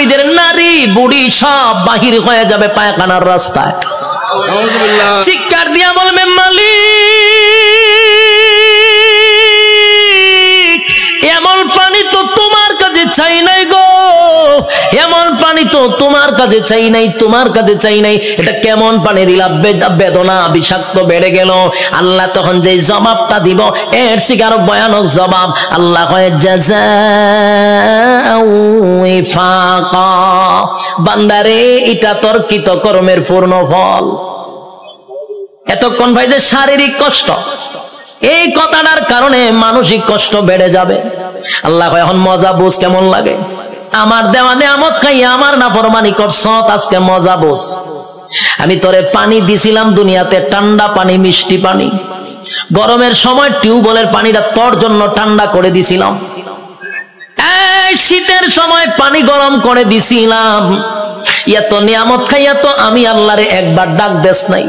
হামিদের নারী বুড়ি সব বাহির হয়ে যাবে পায়খানার রাস্তায়। চিৎকার দিয়া বলবে মালিক এমন পানি তো তোমার কাছে চাই নাই গো, এমন পানি তো তোমার কাছে চাই নাই, তোমার কাছে চাই নাই। এটা কেমন পানি দিলা? বেদনা বিষাক্ত বেড়ে গেল। আল্লাহ তখন যে জবাবটা দিব এর থেকে আরো ভয়ানক জবাব। আল্লাহ কয় জাযাউ ওয়াফাকা, বান্দারে এটা তোর কৃত কর্মের পূর্ণ ফল। এতক্ষণ ভাই যে শারীরিক কষ্ট, এই কথাটার কারণে মানসিক কষ্ট বেড়ে যাবে। আল্লাহ কয় এখন মজা বুঝ কেমন লাগে। আমার দেওয়া নেয়ামত খাইয়া আমার নাফরমানি করছ, আজকে মজা বুঝ। আমি তোরে পানি দিছিলাম দুনিয়াতে, ঠান্ডা পানি, মিষ্টি পানি। গরমের সময় টিউবওয়েলের পানিটা তোর জন্য ঠান্ডা করে দিছিলাম। এই শীতের সময় পানি গরম করে দিছিলাম। এত নিয়ামত খাইয়া তো আমি আল্লাহরে একবার ডাক দেস নাই,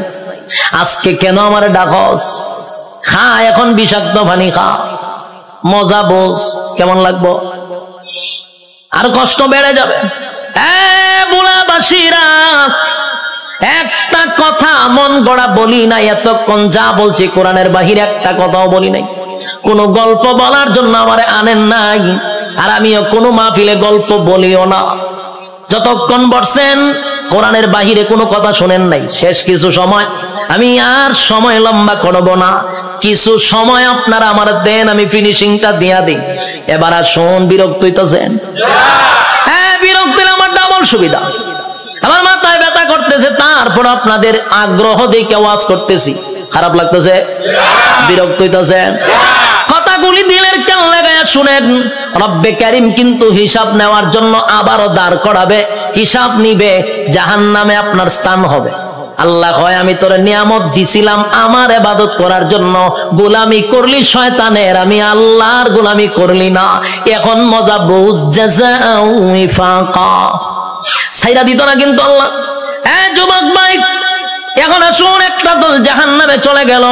আজকে কেন আমারে ডাকস? খা এখন বিষাক্ত পানি খা, মজা বোঝ কেমন লাগবো। আর কষ্ট বেড়ে যাবে। বুলাবাসীরা একটা কথা মন গড়া বলি নাই, এতক্ষণ যা বলছি কোরআনের বাহিরে একটা কথাও বলি নাই। কোন গল্প বলার জন্য আমারে আনেন নাই, আর আমিও কোনো মাহফিলে গল্প বলিও না। যতক্ষণ বসছেন কোরআনের বাহিরে কোনো কথা শোনেন নাই। শেষ কিছু সময়, আমি আর সময় লম্বা করব না, কিছু সময় আপনারা আমার দেন, আমি ফিনিশিংটা দিয়া দিই। এবার আর শোন, বিরক্ত হইতেছেন? হ্যাঁ, বিরক্ত হলে আমার ডাবল সুবিধা। আমার মাথায় ব্যথা করতেছে, তারপর আপনাদের আগ্রহ দেখে ওয়াজ করতেছি। খারাপ লাগতেছে? বিরক্ত হইতেছেন? কথাগুলি দিলের কান লাগায়া শুনেন। রব্বে কারীম কিন্তু হিসাব নেওয়ার জন্য আবারও দাঁড় করাবে, হিসাব নিবে, জাহান্নামে আপনার স্থান হবে। আল্লাহ কয় আমি তোরে নিয়ামত দিছিলাম আমার ইবাদত করার জন্য, গোলামি করলি শয়তানের, আমি আল্লাহর গোলামি করলি না। এখন মজা বুঝ, জাযাউ ওয়াফাকা। ছাইরা দিত না কিন্তু আল্লাহ। যুবক ভাই, এখন আসুন, একটা দল জাহান্নামে চলে গেল,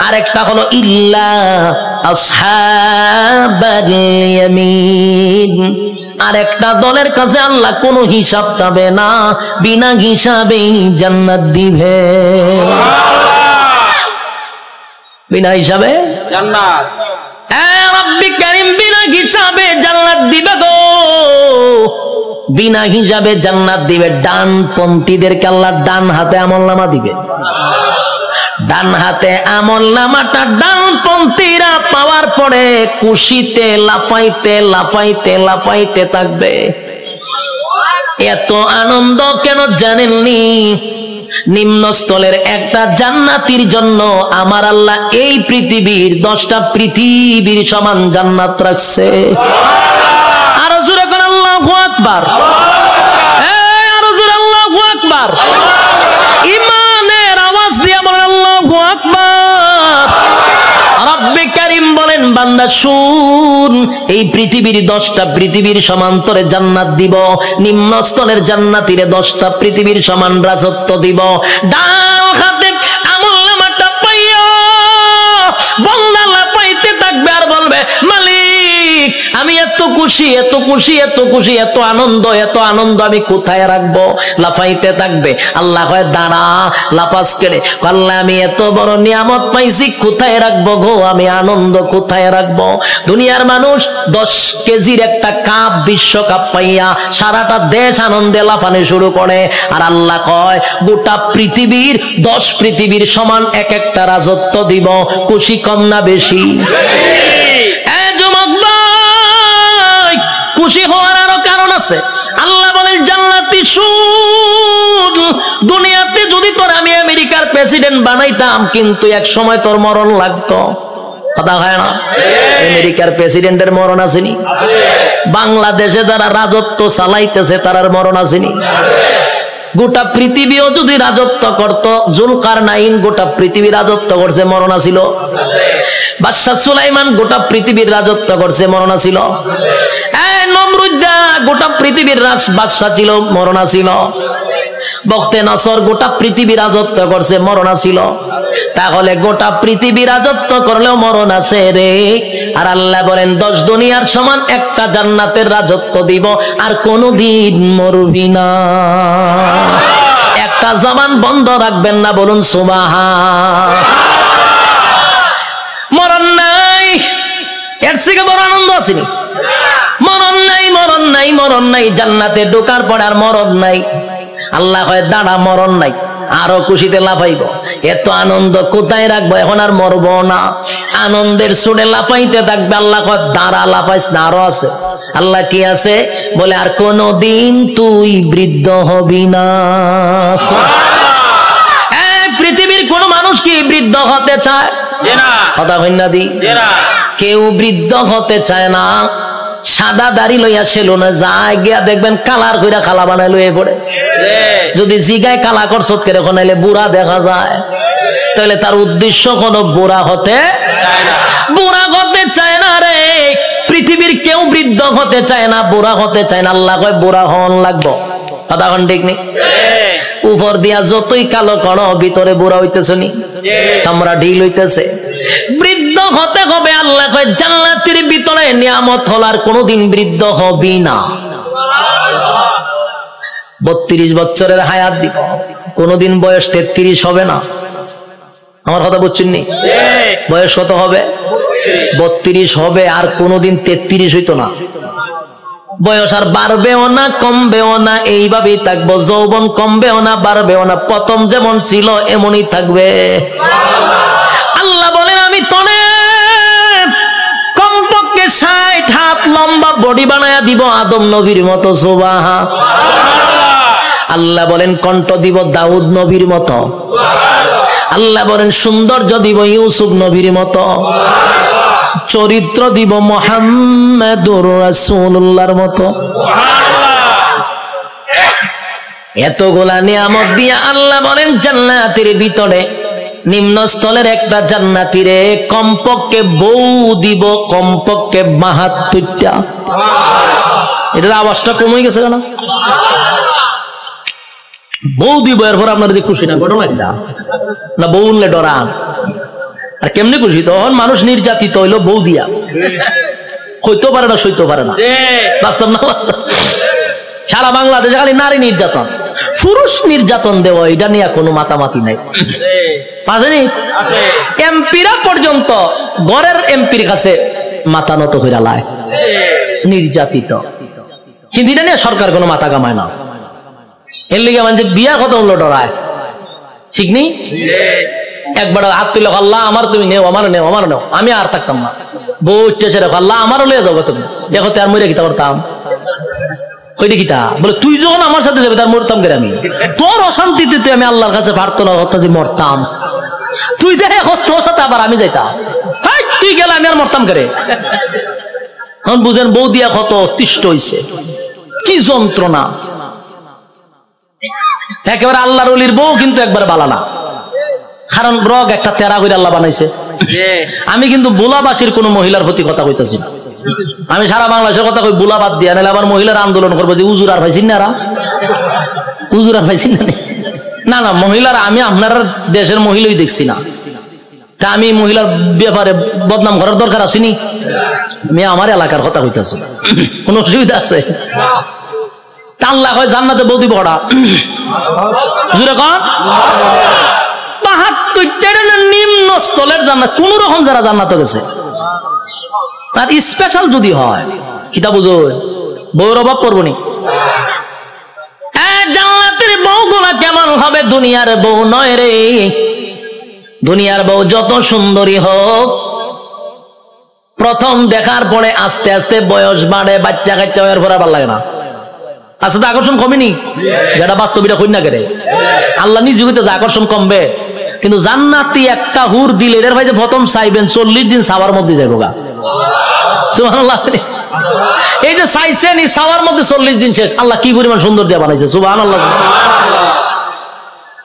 আরেকটা হলো ইল্লা আসহাবাল ইয়ামিন। আরেকটা দলের কাছে আল্লাহ কোনো হিসাব চাবে না, বিনা হিসাবেই জান্নাত দিবে। বিনা হিসাবে জান্নাত। রব্বি কারীম বিনা হিসাবে জান্নাত দিবে গো, বিনা হিসাবে জান্নাত দিবে। ডানপন্থীদেরকে আল্লাহ ডান হাতে আমলনামা দিবে। ডান হাতে আমলনামাটা ডানপন্থীরা পাওয়ার পরে খুশিতে লাফাইতে লাফাইতে লাফাইতে থাকবে। এত আনন্দ কেন জানেননি? নিম্নস্থলের একটা জান্নাতীর জন্য আমার আল্লাহ এই পৃথিবীর 10টা পৃথিবীর সমান জান্নাত রাখছে। আরো জোরে কোন আল্লাহু আকবার, আরো জোরে আল্লাহু আকবার। ইমানের আওয়াজ দিয়ে বলেন আল্লাহু আকবার। রব্বে কারীম বলেন বান্দা শুন, এই পৃথিবীর 10টা পৃথিবীর সমান্তরে জান্নাত দিব, নিম্নস্থলের জান্নাতীরে 10টা পৃথিবীর সমান রাজত্ব দিব। ডান হাতে আমলনামাটা পাইয়া বান্দা লাফাইতে থাকবে আর বলবে মালিক আমি এত খুশি, এত খুশি, এত খুশি, এত আনন্দ, এত আনন্দ আমি কোথায় রাখবো? লাফাইতে থাকবে। আল্লাহ কয় দাঁড়া, লাফাস করে। আল্লাহ আমি এত বড় নিয়ামত পাইছি, কোথায় রাখবো গো? আমি আনন্দ কোথায় রাখবো? দুনিয়ার মানুষ 10 কেজির একটা কাপ, বিশ্বকাপ পাইয়া সারাটা দেশ আনন্দে লাফানো শুরু করে, আর আল্লাহ কয় গোটা পৃথিবীর 10 পৃথিবীর সমান এক একটা রাজত্ব দিব। খুশি কম না বেশি? খুশি হওয়ার আরো কারণ আছে। আল্লাহ বলেন জান্নাতি শুন, দুনিয়াতে যদি তোর আমি আমেরিকার প্রেসিডেন্ট বানাইতাম, কিন্তু এক সময় তোর মরণ লাগতো। কথা হয় না? আমেরিকার প্রেসিডেন্টের মরণ আসেনি? বাংলাদেশে যারা রাজত্ব চালাইতেছে তারার মরণ আসেনি? গোটা পৃথিবীও যদি রাজত্ব করত, জুলকারনাইন গোটা পৃথিবী রাজত্ব করছে, মরণ ছিল? বাদশা সুলাইমান গোটা পৃথিবীর রাজত্ব করছে, মরণ ছিল? নমরুদ গোটা পৃথিবীর বাদশা ছিল, মরণ ছিল? বখতে নসর গোটা পৃথিবী রাজত্ব করছে, মরণ ছিল। তাহলে গোটা পৃথিবী রাজত্ব করলেও মরণ আছে রে। আর আল্লাহ বলেন 10 দুনিয়ার সমান একটা জান্নাতের রাজত্ব দিব, আর কোনদিন মরবি না। একটা জবান বন্ধ রাখবেন না, বলুন সুবহান। মরণ নাই, এর থেকে বড় আনন্দ আসেনি। মরণ নাই, মরণ নাই, মরণ নাই। জান্নাতে ঢোকার পর আর মরণ নাই। আল্লাহ কয় দাঁড়া, মরণ নাই, আরো খুশিতে লাফাইব। এত আনন্দ কোথায় রাখবো, এখন আর মরবো না। আনন্দের সুরে লাফাইতে থাকবে। আল্লাহ কয় দাঁড়া, লাফাইস না, আরো আছে। আল্লাহ কি আছে বলে, আর কোনদিন তুই বৃদ্ধ হবি না। পৃথিবীর কোন মানুষ কি বৃদ্ধ হতে চায়? কথা হইনা দি, কেউ বৃদ্ধ হতে চায় না। সাদা দাড়ি লইয়া সেলুনে যায়, গিয়া দেখবেন কালার কইরা খালা বানাই লইয়ে পড়ে। যদি জিগায় কালা করছ করে কোনাইলে বুড়া দেখা যায়, তাহলে তার উদ্দেশ্য কোনো বুড়া হতে চায় না। বুড়া হতে চায় না রে। পৃথিবীর কেউ বৃদ্ধ হতে চায় না, বুড়া হতে চায় না। আল্লাহ কয় বুড়া হন লাগবো। কথা কোন ঠিক নেই? উপর দিয়া যতই কালো করো, ভিতরে বুড়া হইতেছে নি, চামড়া ঢিল হইতেছে। বৃদ্ধ হতে হবে। আল্লাহ কয় জান্নাতের ভিতরে নিয়ামত হল, আর কোনদিন বৃদ্ধ হবি না। 32 বছরের হায়াত দিব, কোনদিন বয়স 33 হবে না। আমার কথা বুঝছেন নি? বয়স কত হবে? 32 হবে, আর কোনদিন 33 হইতো না। বয়স আর বাড়বেও না, কমবেও না, এইভাবেই থাকবো। যৌবন কমবেও না, বাড়বেও না, প্রথম যেমন ছিল এমনই থাকবে। আল্লাহ বলেন আমি তনে কমপক্ষে 60 হাত লম্বা বডি বানায়া দিব, আদম নবীর মতো। সুবহান। আল্লাহ বলেন কণ্ঠ দিব দাউদ নবীর মতো। আল্লাহ বলেন সৌন্দর্য দিব ইউসুফ নবীর মতো। চরিত্র দিব মুহাম্মাদুর রাসূলুল্লাহর মতো। এতগুলা নিয়ামত দিয়া আল্লাহ বলেন জান্নাতের ভিতরে নিম্ন স্থলের একটা জান্নাতীরে কমপক্ষে বউ দিব, কমপক্ষে 72টা। এটার আওয়াজটা কমে গেছে কেন? বউ দিব, এরপর আপনার খুশি না? ঘটনা না বউ উনলে ডরান। আর কেমনে খুশি? তখন মানুষ নির্যাতিত হইলো বউ দিয়া, হইতে পারে না, সইতে পারে না। বাস্তব না বাস্তব? সারা বাংলাদেশে খালি নারী নির্যাতন, পুরুষ নির্যাতন দেওয়া, এটা নিয়ে কোনো মাতামাতি নাই। এমপিরা পর্যন্ত গড়ের এমপির কাছে মাথা নত হইরা লায়, নির্যাতিত। কিন্তু এটা নিয়ে সরকার কোনো মাথা কামায় না। এর লিগে মানে বিয়া কত হলো ডরায়, ঠিক নেই? একবার হাত তুলে আল্লাহ আমার তুমি নেও, আমার নেও, আমার নেও, আমি আর থাকতাম না। বউ উঠতেছে রেখো, আল্লাহ আমারও লিয়ে যাবো তুমি। দেখো তার মরে গীতা করতাম, ওইটা গীতা বলে তুই যখন আমার সাথে যাবে তার মরতাম কে আমি? তোর অশান্তিতে তুই আমি আল্লাহর কাছে প্রার্থনা করতাম যে মরতাম, তুই দেখে তোর সাথে আবার আমি যাইতাম। তুই গেলে আমি আর মরতাম কে? এখন বুঝেন বউ দিয়া কত অতিষ্ঠ হইছে, কি যন্ত্রণা। একেবারে আল্লাহর ওলির বউ কিন্তু একবারে বালা না, কারণ রগ একটা তেরা করে আল্লাহ বানাইছে। আমি কিন্তু বুলাবাসীর কোন মহিলার প্রতি কথা কইতেছি না, আমি সারা বাংলাদেশের কথা কই। বুলা বাদ দিয়া নাহলে আবার মহিলার আন্দোলন করবো যে উজুর আর পাইছেন না, উজুর আর পাইছেন না। না মহিলার আমি আপনার দেশের মহিলাই দেখছি না, তা আমি মহিলার ব্যাপারে বদনাম করার দরকার আসেনি। আমি আমার এলাকার কথা কইতেছি, কোন অসুবিধা আছে? আল্লাহ হয় জান্নাতে বউ দিব ওরা জুড়ে কন ৭২টা নিম্ন স্থলের জান্নাত। কোন রকম যারা জান্নাত গেছে আর স্পেশাল যদি হয় কিতা বুঝো, বউর অভাব পড়বো নি। জান্নাতের বউগুলা কেমন হবে? দুনিয়ার বউ নয় রে। দুনিয়ার বউ যত সুন্দরী হোক, প্রথম দেখার পরে আস্তে আস্তে বয়স বাড়ে, বাচ্চা কাচ্চা হওয়ার পরে ভালো লাগে না। আচ্ছা, আকর্ষণ কমেনি? যেটা বাস্তবিটা কই না কেড়ে আল্লাহ নিজে হইতে যে আকর্ষণ কমবে, কিন্তু জান্নাতি একটা হুর দিলে এর ভাই যে প্রথম চাইবেন 40 দিন সাওয়ার মধ্যে যাইব গা। সুবহানাল্লাহ। এই যে চাইছেন এই সাওয়ার মধ্যে 40 দিন শেষ। আল্লাহ কি পরিমাণ সুন্দর দিয়ে বানাইছে, সুবহানাল্লাহ।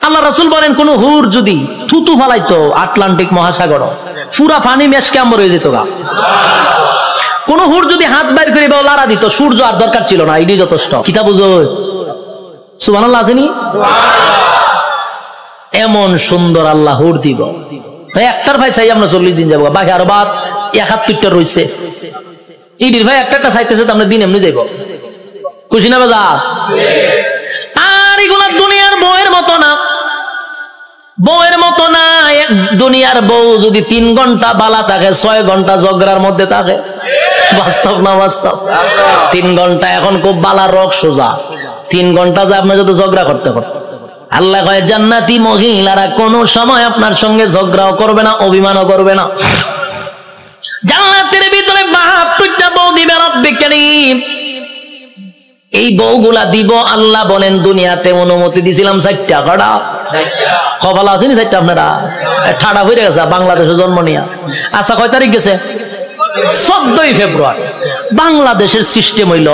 আল্লাহ রাসূল বলেন কোন হুর যদি থুতু ফালাইতো আটলান্টিক মহাসাগর, পুরা পানি মেশকে আমর হয়ে যেত গা। কোন হুর যদি হাত বাইর করে লাড়া দিত, সূর্য আর দরকার ছিল না, এটাই যথেষ্ট। কিতা বুঝো? সুবহানাল্লাহ আসেনি? এমন সুন্দর আল্লাহ হুর দিব, একটার ভাই চাই আমরা 40 দিন যাবো, বাকি আরো বাদ 71টা রয়েছে। ইডির ভাই একটা চাইতেছে, আমরা দিন এমনি যাইব, খুশি না বাজার? আর এগুলা দুনিয়ার বউয়ের মতো না, বউয়ের মতো না। দুনিয়ার বউ যদি 3 ঘন্টা বালা থাকে, 6 ঘন্টা ঝগড়ার মধ্যে থাকে। বাস্তব না বাস্তব? 3 ঘন্টা এখন খুব বালা রক সোজা, 3 ঘন্টা যে আপনি যদি ঝগড়া করতে করতে, আল্লাহ কয় জান্নাতি মহিলারা কোন সময় আপনার সঙ্গে ঝগড়াও করবে না, অভিমানও করবে না। জান্নাতের ভিতরে 72টা বউ দিবে রব্বুল কারীম। এই বউগুলা দিব আল্লাহ বলেন দুনিয়াতে অনুমতি দিছিলাম 4টা। কটা কপাল আসেনি 4টা? আপনারা ঠাডা হয়ে গেছে বাংলাদেশে জন্ম নিয়া। আচ্ছা কয় তারিখ গেছে? 14ই ফেব্রুয়ারি। বাংলাদেশের সিস্টেম হইল,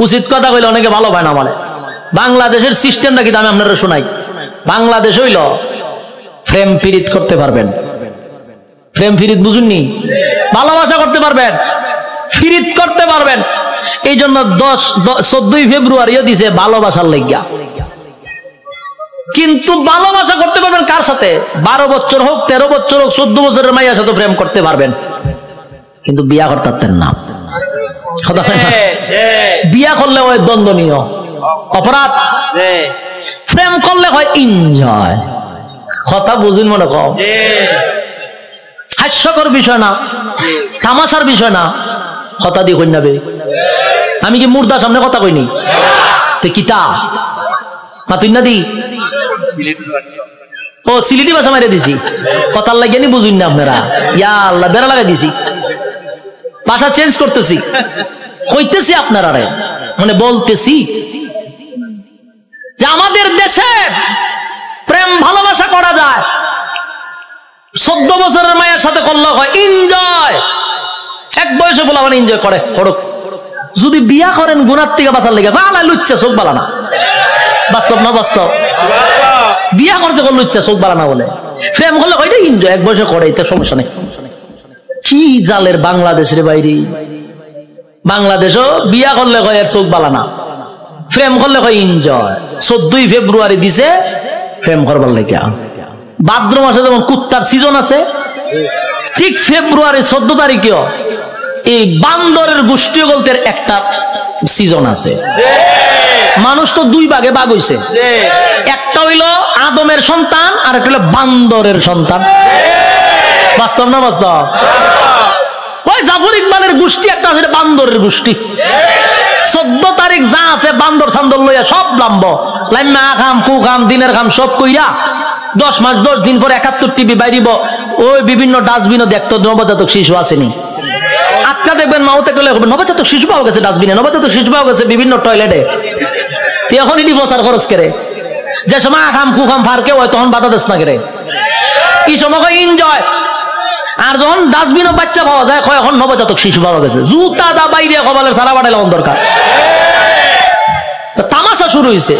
উচিত কথা কইলে অনেকে ভালো পায় না মানে, বাংলাদেশের সিস্টেমটা কি আমি আপনারা শোনাই। বাংলাদেশ হইল প্রেম পীড়িত করতে পারবেন, প্রেম পীড়িত বুঝুননি, ভালোবাসা করতে পারবেন, ফিরিত করতে পারবেন। এই জন্য 14ই ফেব্রুয়ারিও দিছে ভালোবাসার লাগিয়া। কিন্তু ভালোবাসা করতে পারবেন কার সাথে? 12 বছর হোক, 13 বছর হোক, 14 বছরের মাইয়ার সাথে প্রেম করতে পারবেন, কিন্তু বিয়া করতে পারতেন না। বিয়া করলে হয় দণ্ডনীয় অপরাধ, প্রেম করলে হয় এনজয়। কথা বুঝুন মনে কম, হাস্যকর বিষয় না, তামাশার বিষয় না। কথা দিয়ে কই নাবে, আমি কি মুর্দার সামনে কথা কইনি? তো কিতা মাতুই না দি, ও সিলেটি ভাষা মারিয়ে দিছি, কথার লাগিয়ে নি বুঝুন না আপনারা। ইয়া আল্লাহ, বেড়া লাগাই দিছি, ভাষা চেঞ্জ করতেছি, কইতেছি আপনারা মানে বলতেছি যে আমাদের দেশে প্রেম ভালোবাসা করা যায়, 14 বছরের মায়ের সাথে করলে হয় এনজয়। এক বয়সে বলা মানে এনজয় করে করুক। যদি বিয়া করেন গুনার থেকে বাঁচার লেগে, বালা লুচ্চা চোখ বালা না। বাস্তব না বাস্তব? বিয়া করতে করলে লুচ্চা চোখ বালা না বলে, প্রেম করলে হয় এনজয়, এক বয়সে করে, এটা সমস্যা নেই। কি জালের বাংলাদেশের বাইরে, বাংলাদেশও বিয়া করলে হয় এর চোখ বালা না, প্রেম করলে হয় এনজয়। 14ই ফেব্রুয়ারি দিছে প্রেম করবার লেগে। ভাদ্র মাসে যেমন কুত্তার সিজন আছে, ঠিক ফেব্রুয়ারি 14 তারিখেও এই বান্দরের গোষ্ঠী গল্পের একটা সিজন আছে। মানুষ তো 2 ভাগে ভাগ হইছে, একটা হইল আদমের সন্তান, আর একটা হইল বান্দরের সন্তান। বাস্তব না বাস্তব? ওই জাফর ইকবালের গোষ্ঠী একটা আছে, বান্দরের গোষ্ঠী। 14 তারিখ যা আছে বান্দর সান্দর লইয়া সব লাম্ব লাইমা খাম কু খাম দিনের খাম সব কইরা 10 মাস 10 দিন পরে 71 টিভি বাইরিব। ওই বিভিন্ন ডাস্টবিনও দেখতো নবজাতক শিশু আসেনি। আটকা দেখবেন মাউতে গেলে নবজাতক শিশু পাওয়া গেছে ডাস্টবিনে, নবজাতক শিশু পাওয়া গেছে বিভিন্ন টয়লেটে। এখন এটি বসার খরচ করে, যে সময় আখাম কুখাম ফারকে হয় তখন বাধা দেশ না করে, এই সময় এনজয়। আর যখন ডাস্টবিনও বাচ্চা পাওয়া যায় এখন নবজাতক শিশু পাওয়া গেছে, জুতা দা বাইরে কপালের সারা বাড়াইলে দরকার। তামাশা শুরু হয়েছে।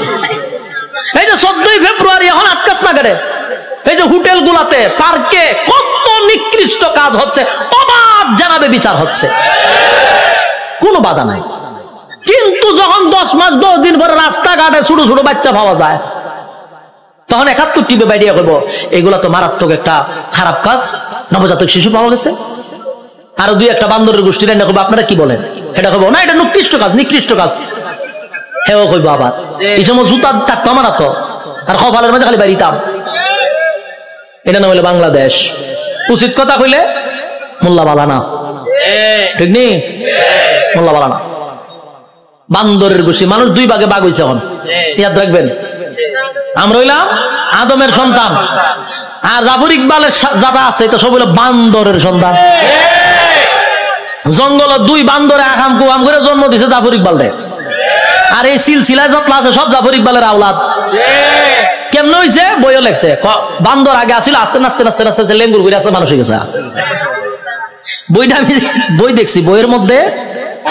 এই যে 14ই ফেব্রুয়ারি এখন আটকাস না করে, এই যে হোটেল গুলাতে পার্কে কত নিকৃষ্ট কাজ হচ্ছে, অবাধ জানাবে বিচার হচ্ছে, কোনো বাধা নাই। কিন্তু যখন 10 মাস 10 দিন পরে রাস্তাঘাটে ছোট ছোট বাচ্চা পাওয়া যায়, তখন 71 টিভি বাইরিয়া করবো এগুলা তো মারাত্মক একটা খারাপ কাজ, নবজাতক শিশু পাওয়া গেছে। আরো 2-1টা বান্দরের গোষ্ঠী রান্না করবো, আপনারা কি বলেন? এটা করবো না, এটা নিকৃষ্ট কাজ, নিকৃষ্ট কাজ। হেও কইব আবার এই সময় জুতা থাকতো আমার তো, আর কপালের মধ্যে খালি বাইরিতাম। এটা না হলে বাংলাদেশ। উচিত কথা কইলে মোল্লা বালা না, ঠিক নেই? মোল্লা বালা না, বান্দরের গোষ্ঠী। মানুষ 2 ভাগে ভাগ হয়েছে এখন, ইয়াদ রাখবেন। আমরা হইলাম আদমের সন্তান, আর জাফর ইকবালের যারা আছে এটা সব হইল বান্দরের সন্তান। জঙ্গল 2 বান্দরে আখাম কুয়াম করে জন্ম দিছে জাফর ইকবাল রে। আর এই সিলসিলায় যত আছে সব জাফর ইকবালের আওলাদ। কেমন হয়েছে? বইও লেখছে, বান্দর আগে আসছিল, আস্তে নাচতে নাচতে নাচতে লেঙ্গুর করে আসতে মানুষ হয়ে গেছে। বইটা আমি বই দেখছি, বইয়ের মধ্যে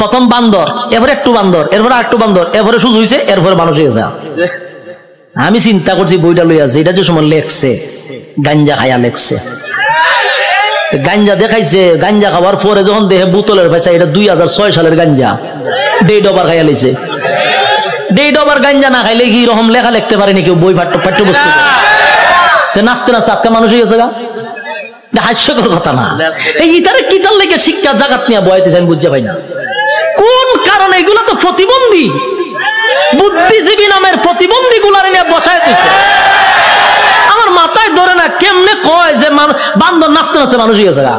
প্রথম বান্দর, এরপরে একটু বান্দর, এরপরে আরেকটু বান্দর, এরপরে সুজ হয়েছে, এরপরে মানুষ হয়ে গেছে। আমি চিন্তা করছি বইটা লই আছে, এটা যে সময় লেখছে গাঞ্জা খাইয়া লেখছে। গাঞ্জা দেখাইছে, গাঞ্জা খাওয়ার পরে যখন দেহে বোতলের পয়সা, এটা 2006 সালের গাঞ্জা, ডেট ওভার খাইয়া লেছে। ডেট ওভার গাঞ্জা না খাইলে কি রকম লেখা লিখতে পারেনি কেউ বই পাঠ্যপুস্তক নাচতে নাচতে আজকে মানুষ হয়ে গেছে গা হাস্যকর কথা না এই ইতারে কিতার লেগে শিক্ষা জাগাত নিয়ে বয়াইতেছে আমি বুঝতে পাই না কোন কারণে এগুলো তো প্রতিবন্ধী বুদ্ধিজীবী নামের প্রতিবন্ধী গুলার নিয়ে বসাইতেছে আমার মাথায় ধরে না কেমনে কয় যে বান্দর নাচতে নাচতে মানুষ হয়ে গেছে গা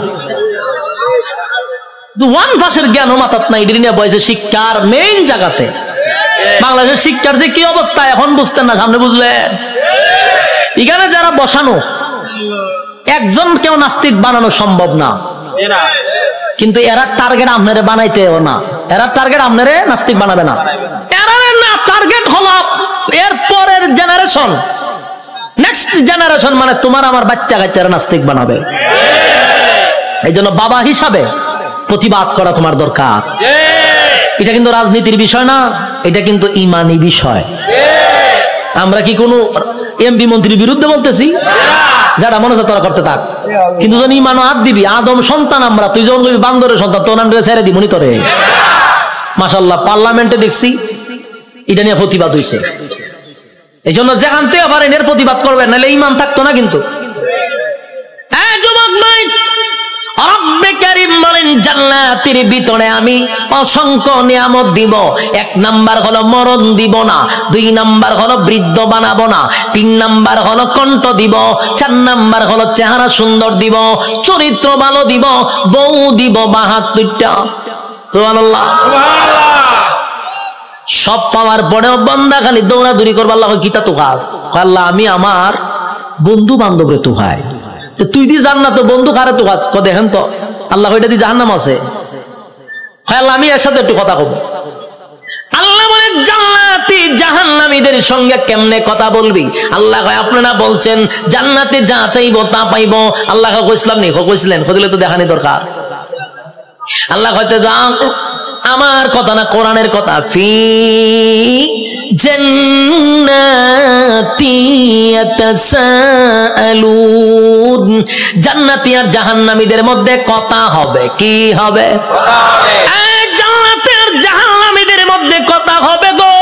ওয়ান ভাষের জ্ঞান মাথাত নাই এটি নিয়ে বয়সে শিক্ষার মেইন জায়গাতে বাংলাদেশের শিক্ষার যে কি অবস্থা এখন বুঝতেন না সামনে বুঝলেন এখানে যারা বসানো একজন কেউ নাস্তিক বানানো সম্ভব না কিন্তু এরা টার্গেট আপনারে বানাইতেও না এরা টার্গেট আপনারে নাস্তিক বানাবে না এরা না টার্গেট হলো এর পরের জেনারেশন নেক্সট জেনারেশন মানে তোমার আমার বাচ্চা কাচ্চারা নাস্তিক বানাবে এই জন্য বাবা হিসাবে প্রতিবাদ করা তোমার দরকার এটা কিন্তু রাজনীতির বিষয় না এটা কিন্তু ইমানি বিষয় আমরা কি কোনো এমপি মন্ত্রীর বিরুদ্ধে বলতেছি যারা মনে হচ্ছে তোরা করতে থাক কিন্তু যখন ইমানও হাত দিবি আদম সন্তান আমরা তুই যখন বান্দরের সন্তান তোর নামটা ছেড়ে দিবনি তোরে মাশাআল্লাহ পার্লামেন্টে দেখছি এটা নিয়ে প্রতিবাদ হয়েছে এই জন্য যেখান থেকে পারেন এর প্রতিবাদ করবেন নাহলে ইমান থাকতো না কিন্তু যুবক ভাই রব্বে কারীম বলেন জান্নাতের ভিতরে আমি অসংখ্য নিয়ামত দিব এক নাম্বার হলো মরণ দিব না দুই নাম্বার হলো বৃদ্ধ বানাবো না তিন নাম্বার হলো কণ্ঠ দিব চার নাম্বার হলো চেহারা সুন্দর দিব চরিত্র ভালো দিব বউ দিব ৭২টা সুবহানাল্লাহ সব পাওয়ার পরেও বান্দা খালি দৌড়াদৌড়ি করবে আল্লাহ কিতা তো কাজ আল্লাহ আমি আমার বন্ধু বান্ধবরে তো ভাই তুই দি জান্নাত তো বন্ধু কারে তো কাজ দেখেন তো আল্লাহ ওইটা দি জাহান্নাম আছে আল্লাহ আমি এর সাথে একটু কথা কব আল্লাহ বলে জান্নাতি জাহান্নামীদের সঙ্গে কেমনে কথা বলবি আল্লাহ কয় আপনারা বলছেন জান্নাতে যা চাইবো তা পাইবো আল্লাহ কইছিলাম নি কইছিলেন কইলে তো দেখানি দরকার আল্লাহ কইতে যা আমার কথা না কোরআনের কথা ফি জান্নাতি ইয়াতাসাআলুন জান্নাতি আর জাহান্নামীদের মধ্যে কথা হবে কি হবে এই জান্নাতি আর জাহান্নামীদের মধ্যে কথা হবে গো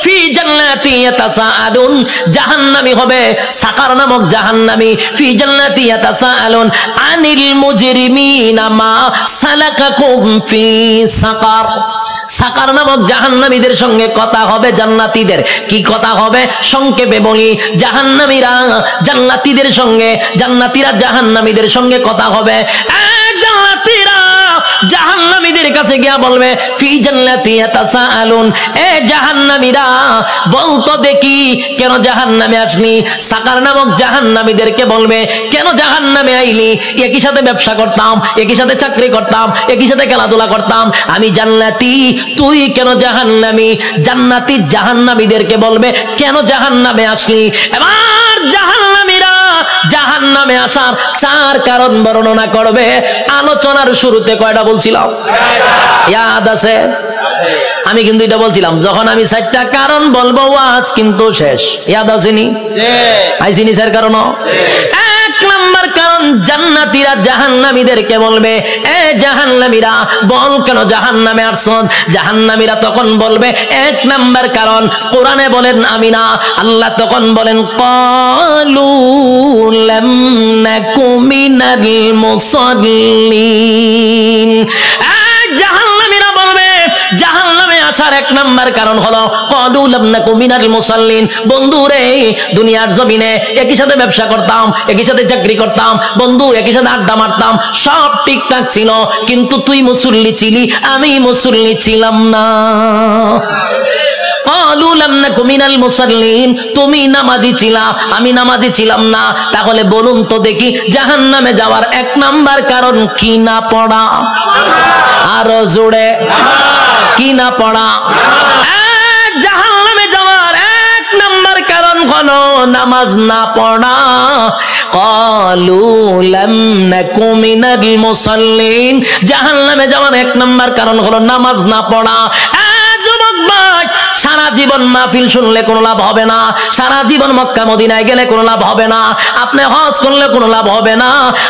ফি জান্নাতি ইয়াতাসাআলুন জাহান্নামী হবে সাকার নামক জাহান্নামী ফি জান্নাতি ইয়াতাসাআলুন আনিল মুজরিমিনা মা সালাকাকুম ফি সাকার সাকার নামক জাহান্নামীদের সঙ্গে কথা হবে জান্নাতীদের কি কথা হবে সংক্ষেপে বলি জাহান্নামীরা জান্নাতীদের সঙ্গে জান্নাতীরা জাহান্নামীদের সঙ্গে কথা হবে জান্নাতীরা জাহান্নামীদের কাছে গিয়া বলবে ফি জান্নাতি ইয়াতাসাআলুন এ জাহান্নামীরা বলতো দেখি কেন জাহান্নামে আসনি সাকার নামক জাহান্নামীদেরকে বলবে কেন জাহান্নামে আইলি একই সাথে ব্যবসা করতাম একই সাথে চাকরি করতাম একই সাথে খেলাধুলা করতাম আমি জান্নাতি তুই কেন জাহান্নামী জান্নাতি জাহান্নামীদেরকে বলবে কেন জাহান্নামে আসলি এবার জাহান্নামীরা জাহান্নামে আসার চার কারণ বর্ণনা করবে আলোচনার শুরুতে কয়টা বলছিলাম ইয়াদ আছে আমি কিন্তু এটা বলছিলাম যখন আমি 4টা কারণ বলবো ওয়াজ কিন্তু শেষ ইয়াদ আসেনি আইসিনি স্যার কারণ এক নাম্বার কারণ জান্নাতীরা জাহান্নামীদেরকে বলবে এ জাহান্নামীরা বল কেন জাহান্নামে আসছ জাহান্নামীরা তখন বলবে এক নাম্বার কারণ কোরআনে বলেন আমি না আল্লাহ তখন বলেন ক্বালু লাম নাকু মিনাল মুসাল্লিন জাহান্নামীরা বলবে জাহান্নামে আসার এক নাম্বার কারণ হলো ক্বালু লাম নাকু মিনাল মুসাল্লিন বন্ধু রে দুনিয়ার জমিনে একই সাথে ব্যবসা করতাম একই সাথে চাকরি করতাম বন্ধু একই সাথে আড্ডা মারতাম সব ঠিকঠাক ছিল কিন্তু তুই মুসল্লি ছিলি আমি মুসল্লি ছিলাম না ক্বালু লাম নাকু মিনাল মুসাল্লিন তুমি নামাজি ছিলা আমি নামাজি ছিলাম না তাহলে বলুন তো দেখি জাহান্নামে যাওয়ার এক নাম্বার কারণ কি না পড়া আরো জোরে কি না পড়া জাহান্নামে যাওয়ার এক নাম্বার কারণ হলো নামাজ না পড়া ক্বালু লাম নাকু মিনাল মুসাল্লিন জাহান্নামে যাওয়ার এক নাম্বার কারণ হলো নামাজ না পড়া যুবক ভাই সারা জীবন মাহফিল শুনলে কোনো লাভ হবে না, সারা জীবন মক্কা মদিনায় গেলে কোনো লাভ হবে না, আপনি হজ করলে কোনো লাভ হবে না।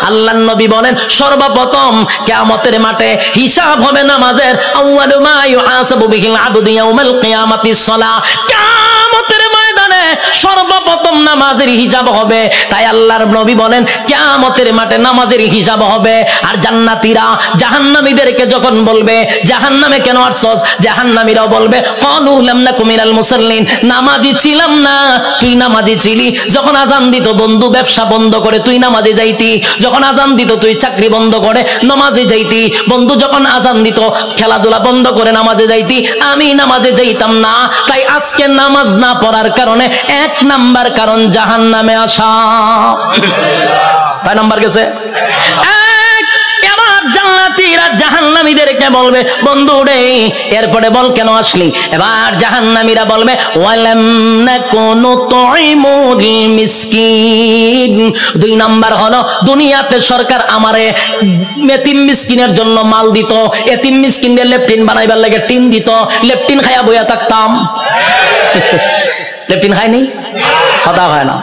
আল্লাহর নবী বলেন সর্বপ্রথম কিয়ামতের মাঠে হিসাব হবে নামাজের। আউয়ালু মা ইউহাসাবু বিহিল আবদু ইয়াউমাল কিয়ামাতিস সালাহ। কিয়ামতের ময়দানে সর্বপ্রথম নামাজের হিসাব হবে। তাই আল্লাহর নবী বলেন কিয়ামতের মাঠে নামাজের হিসাব হবে। আর জান্নাতীরা জাহান্নামীদেরকে যখন বলবে জাহান্নামে কেন আসছস, জাহান্নামীরাও বলবে ক্বালু লাম নাকু মিনাল মুসাল্লিন, নামাজি ছিলাম না। তুই নামাজি ছিলি, যখন আযান দিত বন্ধু ব্যবসা বন্ধ করে তুই নামাজে যাইতি, যখন আযান দিত তুই চাকরি বন্ধ করে নামাজে যাইতি, বন্ধু যখন আযান দিত খেলাধুলা বন্ধ করে নামাজে যাইতি, আমি নামাজে যাইতাম না। তাই আজকে নামাজ না পড়ার কারণে 1 নাম্বার কারণ জাহান্নামে আসা। কয় নাম্বার গেছে? জান্নাতীরা জাহান্নামীদেরকে বলবে বন্ধু রে এরপরে বল কেন আসলি। এবার জাহান্নামীরা বলবে ওয়ালাম নাকুনু তুইমুল মিসকিন। 2 নাম্বার হলো দুনিয়াতে সরকার আমারে এতিম মিসকিনের জন্য মাল দিত, এতিম মিসকিনদের লেফটিন বানাইবার লাগে টিন দিত, লেফটিন খাইয়া বইয়া থাকতাম। লেফটিন খাইনি, কথা হয় না।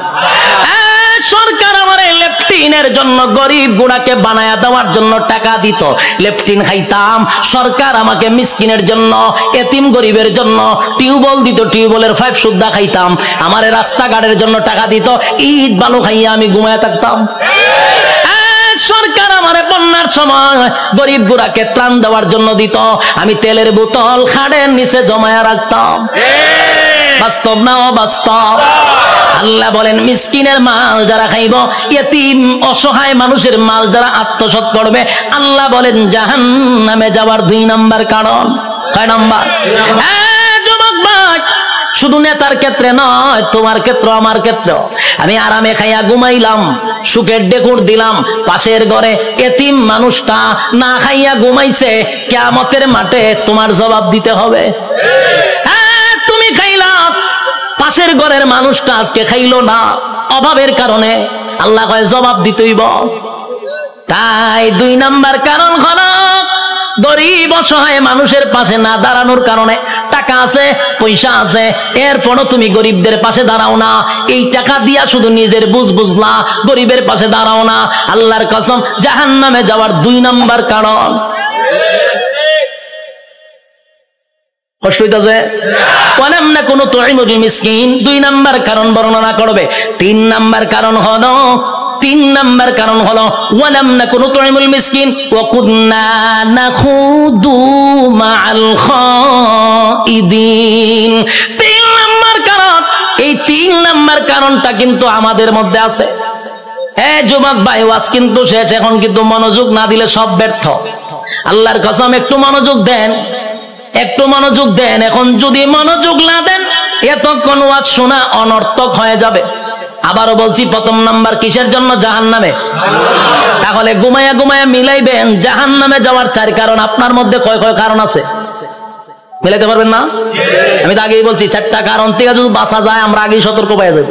সরকার আমার লেফটিনের জন্য গরিব গুড়াকে বানায়া দেওয়ার জন্য টাকা দিত, লেফটিন খাইতাম। সরকার আমাকে মিসকিনের জন্য এতিম গরিবের জন্য টিউবওয়েল দিত, টিউবওয়েলের পাইপ সুদ্ধা খাইতাম। আমার রাস্তাঘাটের জন্য টাকা দিত, ইট বালু খাইয়া আমি ঘুমায়া থাকতাম। সরকার আমার বন্যার সময় গরিব গুড়াকে ত্রাণ দেওয়ার জন্য দিত, আমি তেলের বোতল খাড়ের নিচে জমায়া রাখতাম। বাস্তব না অবাস্তব? আল্লাহ বলেন মিসকিনের মাল যারা খাইব, ইতিম অসহায় মানুষের মাল যারা আত্মসাৎ করবে, আল্লাহ বলেন জাহান্নামে যাওয়ার 2 নাম্বার কারণ। কয় নাম্বার? যুবক ভাই, শুধু নেতার ক্ষেত্রে নয়, তোমার ক্ষেত্র আমার ক্ষেত্র। আমি আরামে খাইয়া ঘুমাইলাম, সুখের ডেকুর দিলাম, পাশের ঘরে এতিম মানুষটা না খাইয়া ঘুমাইছে, কিয়ামতের মাঠে তোমার জবাব দিতে হবে। তুমি খাইলা, পাশের ঘরের মানুষটা আজকে খাইলো না অভাবের কারণে, আল্লাহ কয় জবাব দিতেইব। তাই 2 নাম্বার কারণ হলো গরিব অসহায় মানুষের পাশে না দাঁড়ানোর কারণে। টাকা আছে, পয়সা আছে, এরপরও তুমি গরিবদের পাশে দাঁড়াও না। এই টাকা দিয়া শুধু নিজের বুঝলা, গরিবের পাশে দাঁড়াও না। আল্লাহর কসম জাহান্নামে যাওয়ার 2 নাম্বার কারণ। কষ্ট হইতাছে? ওয়ালাম নাকুনু তুইমুল মিসকিন 2 নাম্বার কারণ বর্ণনা করবে। 3 নাম্বার কারণ হলো ওয়ালাম নাকুনু তুইমুল মিসকিন ওয়া কুননা নাখুদু মাআল খাইদিন। 3 নাম্বার কারণ, এই 3 নাম্বার কারণটা কিন্তু আমাদের মধ্যে আছে। যুবক ভাই, ওয়াজ কিন্তু শেষ, এখন কিন্তু মনোযোগ না দিলে সব ব্যর্থ। আল্লাহর কসম একটু মনোযোগ দেন, একটু মনোযোগ দেন। এখন যদি মনোযোগ না দেন এতক্ষণ ওয়াজ শোনা অনর্থক হয়ে যাবে। আবারও বলছি, 1 নাম্বার কিসের জন্য? জাহান্নামে। তাহলে ঘুমায়া ঘুমায়া মিলাইবেন জাহান্নামে যাওয়ার 4 কারণ। আপনার মধ্যে কয় কারণ আছে মিলাইতে পারবেন না? আমি তো আগেই বলছি 4টা কারণ থেকে যদি বাঁচা যায় আমরা আগেই সতর্ক হয়ে যাব।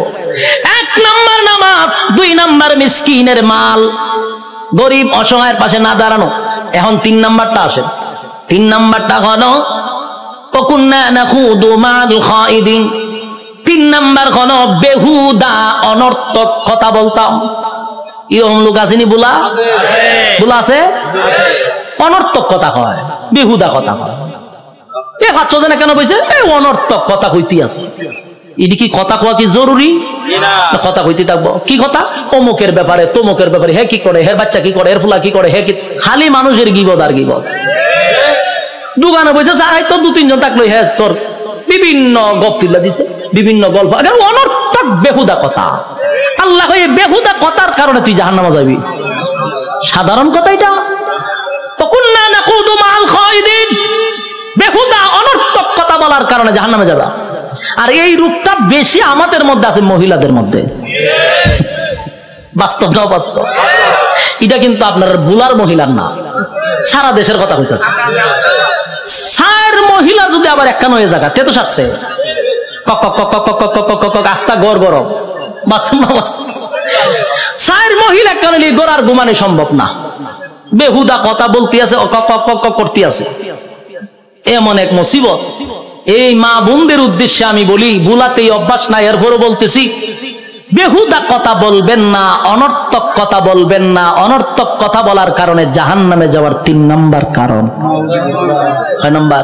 1 নাম্বার নামাজ, 2 নাম্বার মিসকিনের মাল, গরিব অসহায়ের পাশে না দাঁড়ানো। এখন 3 নাম্বারটা আসে। 3 নাম্বারটা হলো ওকুন্না নাখুদু মাআল খাইদিন। 3 নাম্বার হলো বেহুদা অনর্থক কথা বলতাম। এরকম লোক আসেনি? বুলা আছে, অনর্থক কথা কয়, বেহুদা কথা কয়। এ ভাবছো যে না কেন বলছে অনর্থক কথা কইতে আছে। এটি কি কথা কওয়া কি জরুরি? কথা কইতে থাকবো। কি কথা? অমুকের ব্যাপারে, তমুকের ব্যাপারে, হে কি করে, হের বাচ্চা কি করে, এর ফুলা কি করে, হে কি। খালি মানুষের গিবদ আর গিবদ। দোকানে বসে তো 2-3 জন থাকলো, হ্যাঁ তোর বিভিন্ন গপ তুলে দিছে, বিভিন্ন গল্প, অনর্থক বেহুদা কথা। আল্লাহ এই বেহুদা কথার কারণে তুই জাহান্নামে যাবি। সাধারণ কথা এটা। ওকুন্না নাকুদু মাআল খাইদিন, বেহুদা অনর্থক কথা বলার কারণে জাহান্নামে যাবা। আর এই রূপটা বেশি আমাদের মধ্যে আছে, মহিলাদের মধ্যে। বাস্তব না বাস্তব? এটা কিন্তু আপনার বুলার মহিলার না, সারা দেশের কথা কইতাছে। 4 মহিলা যদি আবার একখান হয়ে জায়গা তে তো সারছে আস্তা গড় গরম। বাস্তব না বাস্তব? 4 মহিলা একখান হলে গড়ার ঘুমানো সম্ভব না। বেহুদা কথা বলতে আছে, করতে আছে। এমন এক মুসিবত এই মা বোনদের উদ্দেশ্যে আমি বলি, বুলাতেই অভ্যাস না, এরপরও বলতেছি, বেহুদা কথা বলবেন না, অনর্থক কথা বলবেন না। অনর্থক কথা বলার কারণে জাহান্নামে যাওয়ার 3 নাম্বার কারণ। কয় নাম্বার?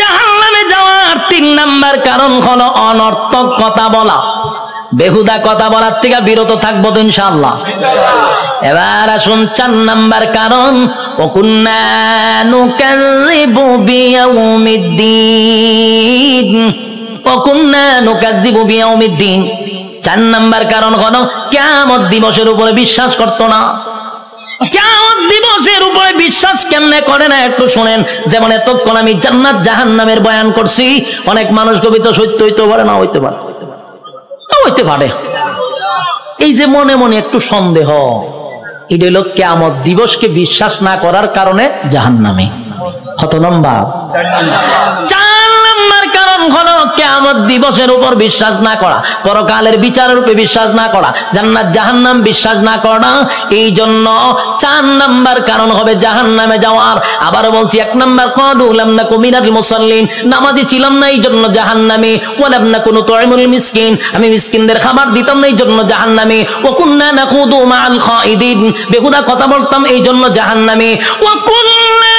জাহান্নামে যাওয়ার 3 নাম্বার কারণ হলো অনর্থক কথা বলা। বেহুদা কথা বলার থেকে বিরত থাকবো তো ইনশাআল্লাহ। এবার আসুন 4 নাম্বার কারণ, ওয়াকুন্না নুকাযযিবু বিয়াউমিদ্দিন। ওয়াকুন্না নুকাযযিবু বিয়াউমিদ্দিন 4 নাম্বার কারণ হলো কিয়ামত দিবসের উপরে বিশ্বাস করতো না। কিয়ামত দিবসের উপরে বিশ্বাস কেমনে করে না একটু শুনেন। যেমন এতক্ষণ আমি জান্নাত জাহান্নামের বয়ান করছি, অনেক মানুষ কবিতা সত্য হইতে পারে না, হইতে পারে, হইতে পারে। এই যে মনে মনে একটু সন্দেহ, এটা হলো কিয়ামত দিবসকে বিশ্বাস না করার কারণে জাহান্নামে। কত নম্বর? 4 নম্বর কারণ হলো কিয়ামত দিবসের উপর বিশ্বাস না করা, পরকালের বিচারের উপর বিশ্বাস না করা, জান্নাত জাহান্নাম বিশ্বাস না করা। এই জন্য 4 নম্বর কারণ হবে জাহান্নামে যাওয়ার। আবার বলছি, 1 নম্বর ক্বালু লাম নাকু মিনাল মুসাল্লিন, নামাজি ছিলাম না এই জন্য জাহান্নামে। ওয়া লাম নাকু নুতঈমুল মিসকিন, আমি মিসকিনদের খাবার দিতাম না এই জন্য জাহান্নামে। ওয়া কুননা নাখুদু মাআল খাইদিন, বেহুদা কথা বলতাম এই জন্য জাহান্নামে। ওয়া কুননা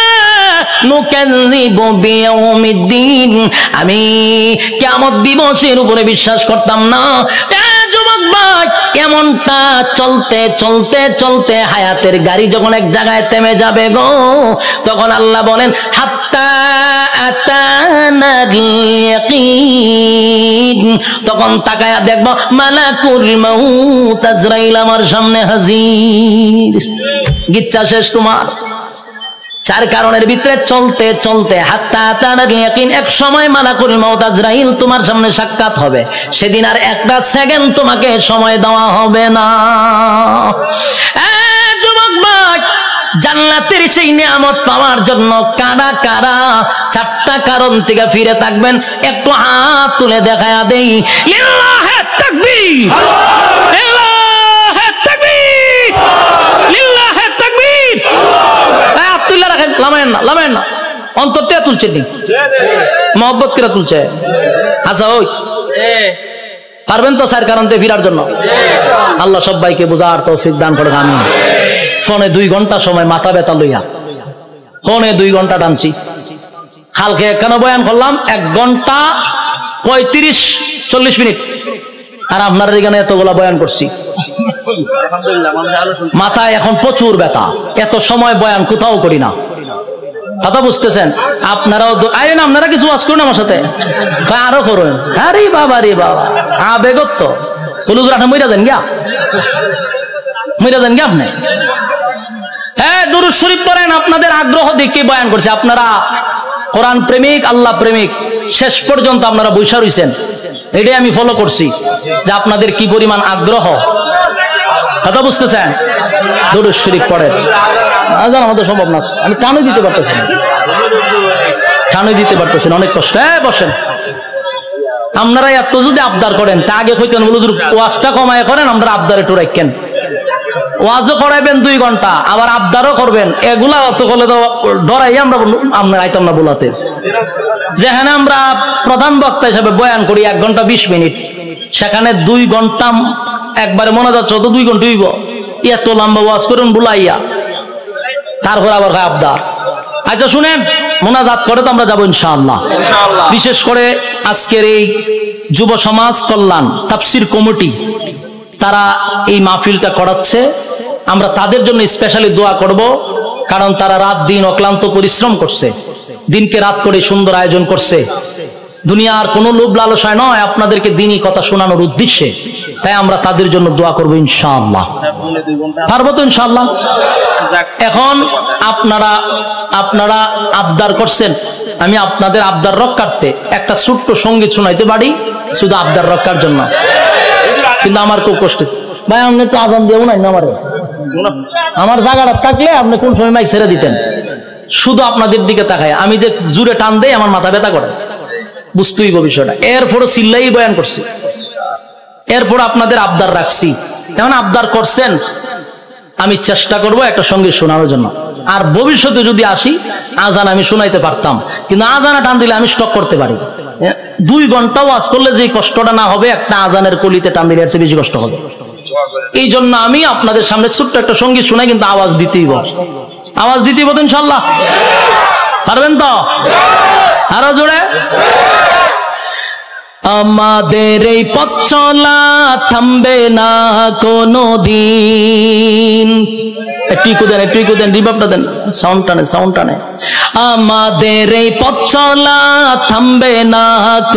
নুকাযযিবু বিয়াউমিদ্দিন, আমি কিয়ামত দিবসের উপরে বিশ্বাস করতাম না। যুবক ভাই, এমনটা চলতে চলতে চলতে হায়াতের গাড়ি যখন এক জায়গায় থেমে যাবে গো, তখন আল্লাহ বলেন হাত্তা আতানাল ইয়াকিন, তখন তাকায়া দেখবো মালাকুল মাউত আজরাইল আমার সামনে হাজির। গিচ্ছা শেষ তোমার। 4 কারণের ভিতরে চলতে চলতে হাত্তা আতানাল ইয়াকিন, এক সময় মালাকুল মাউত আজরাইল তোমার সামনে সাক্ষাৎ হবে। সেদিন আর একটা সেকেন্ড তোমাকে সময় দেওয়া হবে না। যুবক ভাই, জান্নাতের সেই নিয়ামত পাওয়ার জন্য কারা কারা 4টা কারণ থেকে ফিরে থাকবেন একটু হাত তুলে দেখায়া দেই। লিল্লাহি তাকবীর, লিল্লাহি তাকবীর, লিল্লাহি তাকবীর। তুলে রাখেন, লামায়েন না, লামায়েন না, অন্তর থেকে তুলছেন নি, মহব্বত করে তুলছে। আচ্ছা, ওই পারবেন তো 4 কারণ থেকে ফিরার জন্য? আল্লাহ সবাইকে বোঝার তৌফিক দান করে। আমি ফোনে 2 ঘন্টা সময় মাথা ব্যথা লইয়া ফোনে 2 ঘন্টা টানছি। কালকে কেন বয়ান করলাম 1 ঘন্টা 35-40 মিনিট, আর আপনার এখানে এতগুলা বয়ান করছি। মাথায় এখন প্রচুর ব্যথা, এত সময় বয়ান কোথাও করি না। কথা বুঝতেছেন? আপনারাও আইন, আপনারা কিছু ওয়াজ করুন আমার সাথে, আরো করুন। আরে বাবা রে বাবা, আবেগত তো হুজুর আপনি মইরা দেন গিয়া, মইরা দেন গিয়া আপনি। হ্যাঁ, দুরূদ শরীফ পড়েন, আপনাদের আগ্রহ দেখে বয়ান করছে। আপনারা কোরআন প্রেমিক, আল্লাহ প্রেমিক, শেষ পর্যন্ত আপনারা বৈশা রইছেন। এটাই আমি ফলো করছি যে আপনাদের কি পরিমাণ আগ্রহ। কথা বুঝতেছেন? দুরূদ শরীফ পড়েন। আমাদের সম্ভব না, আমি টানই দিতে পারতেছি না, টানই দিতে পারতেছি না, অনেক কষ্ট। হ্যাঁ, বসেন। আপনারা এত যদি আবদার করেন, তা আগে কইতেন হুজুর ওয়াজটা কমায় করেন, আমরা আবদার একটু রাখেন। ওয়াজও করাইবেন 2 ঘন্টা, আবার আবদারও করবেন, এগুলা অত করলে তো ডরাই আমরা আইতাম না বলাতে। যেখানে আমরা প্রধান বক্তা হিসাবে বয়ান করি 1 ঘন্টা 20 মিনিট, সেখানে 2 ঘন্টা একবারে মনে যাচ্ছে তো 2 ঘন্টা হইব। এত লম্বা ওয়াজ করুন বুলাইয়া, তারপর আবার আবদার। আচ্ছা শুনেন, মোনাজাত করে তো আমরা যাবো ইনশাআল্লাহ। বিশেষ করে আজকের এই যুব সমাজ কল্যাণ তাফসীর কমিটি, তারা এই মাহফিলটা করাচ্ছে। আমরা তাদের জন্য স্পেশালি দোয়া করব, কারণ তারা রাত দিন অক্লান্ত পরিশ্রম করছে, দিনকে রাত করে সুন্দর আয়োজন করছে। দুনিয়ার কোনো লোভ লালসায় নয়, আপনাদেরকে দিনই কথা শোনানোর উদ্দেশ্যে। তাই আমরা তাদের জন্য দোয়া করবো ইনশাআল্লাহ। পারবো তো ইনশাআল্লাহ? এখন আপনারা আবদার করছেন, আমি আপনাদের আবদার রক্ষার্থে একটা ছোট্ট সঙ্গীত শোনাইতে পারি, শুধু আবদার রক্ষার জন্য। কিন্তু আমার খুব কষ্ট ভাই, আপনি একটু আজান দিয়ে নাই না, আমার জায়গাটা থাকলে আপনি কোন সময় মাইক ছেড়ে দিতেন। শুধু আপনাদের দিকে তাকায় আমি যে জুড়ে টান দেই, আমার মাথা ব্যথা করে, বুঝতেই বিষয়টা। এরপরও চিল্লাই বয়ান করছি, এরপর আপনাদের আবদার রাখছি। যেমন আবদার করছেন আমি চেষ্টা করব একটা সঙ্গীত শোনানোর জন্য। আর ভবিষ্যতে যদি আসি আজান আমি শোনাইতে পারতাম, কিন্তু আজানে টান দিলে আমি স্টপ করতে পারি। 2 ঘন্টা ওয়াজ করলে যে কষ্টটা না হবে, একটা আজানের কলিতে টান দিলে এর চেয়ে বেশি কষ্ট হবে। এই জন্য আমি আপনাদের সামনে ছোট্ট একটা সঙ্গীত শোনাই, কিন্তু আওয়াজ দিতেই হবে। আওয়াজ দিতেই হবে ইনশাআল্লাহ, পারবেন তো? আরো জোরে। আমাদের এই পথ চলা থামবে না কোনো দিন। একটু দেন রিভাবটা দেন, সাউন্ড টানে। আমাদের এই পথ চলা থামবে না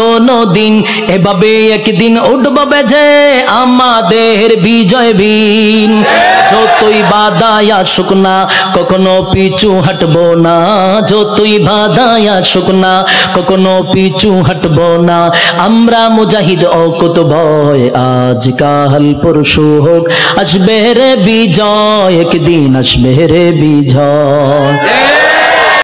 কোনো দিন, এভাবে একদিন উঠবে বেজে আমাদের বিজয় বিন। যতই বাধায় আসুক না কখনো পিছু হাঁটবো না, যতই বাধায় আসুক না কখনো পিছু হাঁটবো না। আমরা মুজাহিদ অকুত ভয়, আজ কাল পরশু হোক আসবে রে বিজয়, একদিন আসবে রে বিজয়।